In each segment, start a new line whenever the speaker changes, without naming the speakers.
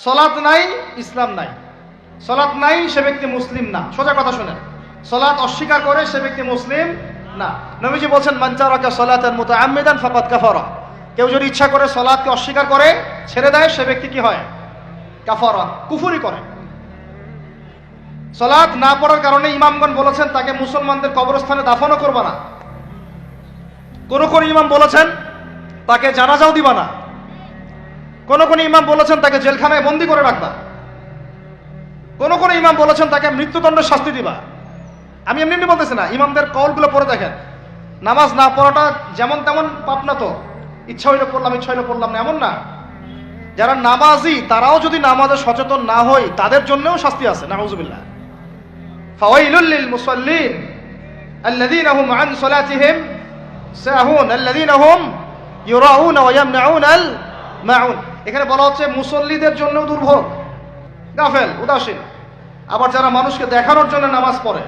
সলাৎ নাই, ইসলাম নাই। সলাৎ নাই, সে ব্যক্তি মুসলিম না। সোজা কথা শুনেন, সলাৎ অস্বীকার করে সে ব্যক্তি মুসলিম না। নবীজি বলছেন, মান তারাকা সলাতান মুতাআম্মিদান ফাকাদ কাফারা। কেউ যদি ইচ্ছা করে সলাৎকে অস্বীকার করে ছেড়ে দেয়, সে ব্যক্তি কি হয়? কাফারা, কুফরি করে। সলাৎ না পড়ার কারণে ইমামগণ বলেছেন তাকে মুসলমানদের কবরস্থানে দাফনও করবা না। কোন কোন ইমাম বলেছেন তাকে জানাজাও দিবা না। কোন কোন ইমাম বলেছেন তাকে জেলখানায় বন্দী করে রাখবা। কোন কোন ইমাম বলেছেন তাকে মৃত্যুদণ্ডের শাস্তি দিবা। আমি এমনি বলতেছি না, ইমামদের কওলগুলো পড়ে দেখেন। নামাজ না পড়াটা যেমন তেমন পাপ না তো, ইচ্ছা হইলে পড়লাম, ইচ্ছা হইলে পড়লাম না, এমন না। যারা নামাজি তারাও যদি নামাজে সচেতন না হয় তাদের জন্যও শাস্তি আছে। নাউযুবিল্লাহ। ফাওয়াইলুল লিল মুসাল্লিন আল্লাযীনা হুম আন সালাতিহিম সাহুন আল্লাযীনা হুম ইউরাউনা ওয়া ইয়ামনাউনাল মাউন। এখানে বলা হচ্ছে মুসল্লিদের জন্য দুর্ভোগ, গাফেল, উদাসীন। আবার যারা মানুষকে দেখানোর জন্য নামাজ পড়ে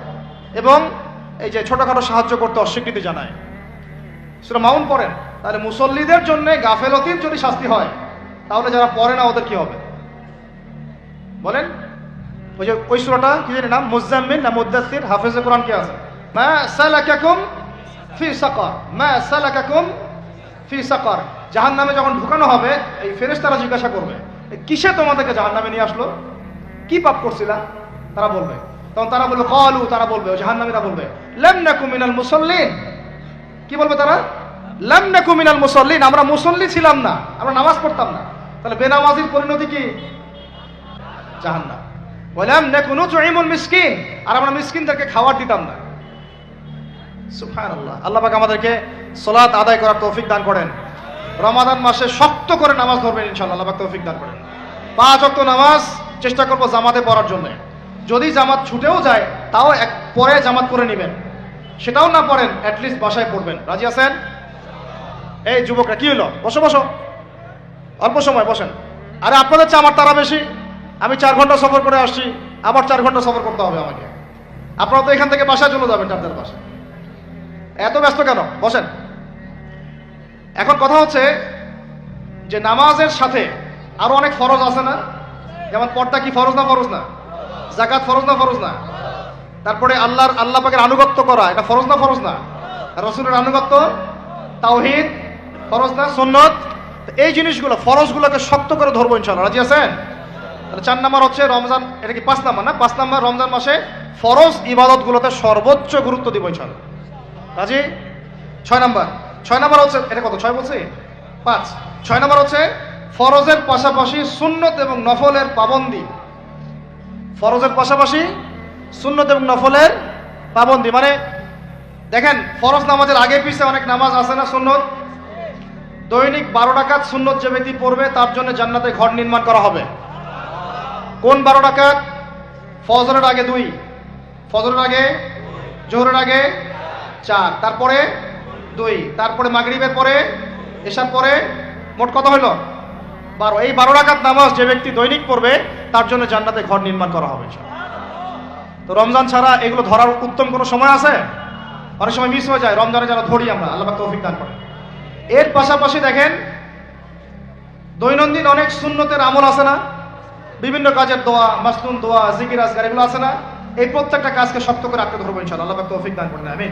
এবং এই যে ছোটখাটো সাহায্য করতে অস্বীকৃতি জানায়, সূরা মাউন পড়েন, তাহলে মুসল্লিদের জন্য গাফেলতির যদি শাস্তি হয়, তাহলে যারা পড়ে না ওদের কি হবে বলেন? ওই যে ওই সূরাটা কি জানি নাম, মুজাম্মিল না মুদ্দাসসির, হাফেজে কোরআন কি আছে? মা সালাকাকুম ফি সাকার, মা সালাকাকুম ফি সাকার। জাহান্নামে যখন ঢুকানো হবে, এই ফেরেশতারা জিজ্ঞাসা করবে, কিসে তোমাদেরকে জাহান্নামে নিয়ে আসলো? কি পাপ করছিলা? তারা বলবে, তখন তারা বলবে ক্বালু, তারা বলবে, ওই জাহান্নামীরা বলবে, লাম নাকু মিনাল মুসাল্লিন। কি বলবে তারা? লাম নাকু মিনাল মুসাল্লিন, আমরা মুসল্লি ছিলাম না, আমরা নামাজ পড়তাম না। তাহলে বেনামাজির পরিণতি কি? জাহান্নাম। ওয়ালাম নাকু নুতঈমুল মিসকিন, আর আমরা মিসকিনদেরকে খাবার দিতাম না। সুবহানাল্লাহ। আল্লাহ পাক আমাদেরকে সালাত আদায় করার তৌফিক দান করেন। রমাদান মাসে শক্ত করে নামাজ ধরবেন ইনশাআল্লাহ, আল্লাহ পাক তৌফিক দান করেন। 5 ওয়াক্ত নামাজ চেষ্টা করব জামাতে পড়ার জন্য। যদি জামাত ছুটেও যায় তাও পরে জামাত করে নেবেন। সেটাও না পড়েন, অ্যাটলিস্ট বাসায় পড়বেন। রাজি আছেন? এই যুবকরা, কি হলো? বসো বসো, অল্প সময় বসেন। আরে আপনাদের চেয়ে আমার তারা বেশি। আমি 4 ঘন্টা সফর করে আসছি, আবার 4 ঘন্টা সফর করতে হবে আমাকে। আপনারা তো এখান থেকে বাসায় চলে যাবেন, আপনাদের বাসায়। এত ব্যস্ত কেন? বসেন। এখন কথা হচ্ছে যে নামাজের সাথে আরো অনেক ফরজ আছে না? যেমন পর্দা কি ফরজ না? ফরজ না? যাকাত ফরজ না? ফরজ না? তারপরে আল্লাহ পাকের আনুগত্য করা, এটা ফরজ না? ফরজ না? রাসূলের আনুগত্য, তাওহীদ ফরজ না? সুন্নাত। এই জিনিসগুলো, ফরজগুলোকে শক্ত করে ধরবো ইনশাআল্লাহ। রাজি আছেন? তাহলে 4 নাম্বার হচ্ছে রমজান, এটা কি 5 নাম্বার না? 5 নাম্বার, রমজান মাসে ফরজ ইবাদতগুলোতে সর্বোচ্চ গুরুত্ব দিব ইনশাআল্লাহ। রাজি? 6 নাম্বার হচ্ছে, এটা কত? 6 বলছি? 5। 6 নাম্বার হচ্ছে ফরজের পাশাপাশি সুন্নত এবং নফলের পাবন্দি। ফরজের পাশাপাশি সুন্নত এবং নফলের পাবন্দি, মানে দেখেন ফরজ নামাজের আগে পিছে অনেক নামাজ আছে না সুন্নত? দৈনিক 12 রাকাত সুন্নত যে ব্যক্তি পড়বে তার জন্য জান্নাতে ঘর নির্মাণ করা হবে। কোন 12 রাকাত? ফজরের আগে 2, ফজরের আগে, জোহরের আগে 4, তারপরে 2, তারপরে মাগরিবের পরে, এশার পরে, মোট কত হলো? 12। এই 12 রাকাত নামাজ যে ব্যক্তি দৈনিক পড়বে তার জন্য জান্নাতে ঘর নির্মাণ করা হবে। তো রমজান ছাড়া এগুলো ধরার উত্তম কোনো সময় আছে? অনেক সময় মিস হয়ে যায়। রমজানে যারা ধরি আমরা, আল্লাহ পাক তৌফিক দান করেন। এর পাশাপাশি দেখেন দৈনন্দিন অনেক সুন্নতের আমল আছে না? বিভিন্ন কাজের দোয়া, মাসনুন দোয়া, জিকির আজকার, এগুলো আছে না? এই প্রত্যেকটা কাজকে শক্ত করে আঁকড়ে ধরবো ইনশাআল্লাহ, আল্লাহ পাক তৌফিক দান করেন। আমিন।